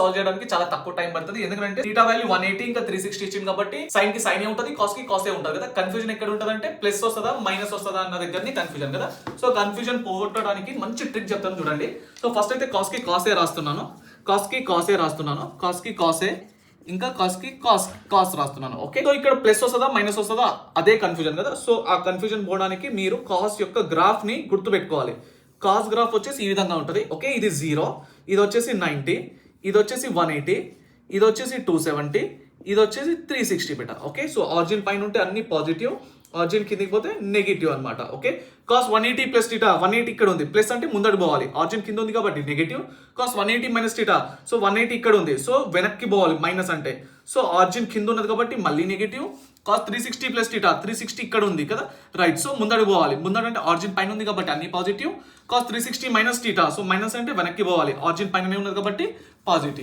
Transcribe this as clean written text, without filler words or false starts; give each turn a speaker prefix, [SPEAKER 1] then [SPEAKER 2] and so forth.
[SPEAKER 1] Solve చేయడానికి చాలా తక్కువ టైం పడుతుంది. ఎందుకంటే థీటా వాల్యూ 180 ఇంకా 360 ఇచ్చింది కాబట్టి సైన్ కి సైన్ ఏ ఉంటుంది, కాస్ కి కాస్ ఏ ఉంటుంది కదా. కన్ఫ్యూజన్ ఎక్కడ ఉంటుంది అంటే ప్లస్ వస్తుందా మైనస్ వస్తుందా అన్న దగ్గరని కన్ఫ్యూజన్ కదా. సో కన్ఫ్యూజన్ పోగొట్టడానికి మంచి ట్రిక్ చెప్తాను చూడండి. సో ఫస్ట్ అయితే కాస్ కి కాస్ ఏ రాస్తున్నాను, కాస్ కి కాస్ ఏ రాస్తున్నాను, కాస్ కి కాస్ ఏ ఇంకా కాస్ కి కాస్ రాస్తున్నాను. ఓకే, సో ఇక్కడ ప్లస్ వస్తుందా మైనస్ వస్తుందా అదే కన్ఫ్యూజన్ కదా. సో ఆ కన్ఫ్యూజన్ పోవడానికి మీరు కాస్ యొక్క గ్రాఫ్ ని గుర్తు పెట్టుకోవాలి. కాస్ గ్రాఫ్ వచ్చేసి ఈ విధంగా ఉంటుంది. ఓకే, ఇది 0, ఇది వచ్చేసి 90, ఇది వచ్చేసి 180, ఇది వచ్చేసి 270, ఇది వచ్చేసి 360 బెట. ఓకే, సో ఆరిజిన్ పైన ఉంటే అన్ని పాజిటివ్, ఆరిజిన్ కిందికి పోతే నెగిటివ్ అనమాట. ఓకే, కాస్ 180 ప్లస్ టీటా, 180 ఇక్కడ ఉంది, ప్లస్ అంటే ముందడు పోవాలి, ఆరిజిన్ కింద ఉంది కాబట్టి negative. Cos 180 minus theta, so 180 ఇక్కడ ఉంది, సో వెనక్కి పోవాలి మైనస్ అంటే, సో ఆరిజిన్ కింద ఉన్నది కాబట్టి మళ్ళీ నెగిటివ్. కాస్ 360 ప్లస్ టీటా, 360 ఇక్కడ ఉంది కదా, రైట్, సో ముందడు పోవాలి, ముందడు అంటే ఆరిజిన్ పైన ఉంది కాబట్టి అన్ని positive. Cos 360 minus theta, so minus అంటే వెనక్కి పోవాలి, ఆరిజిన్ పైన ఉన్నది కాబట్టి పాజిటివ్.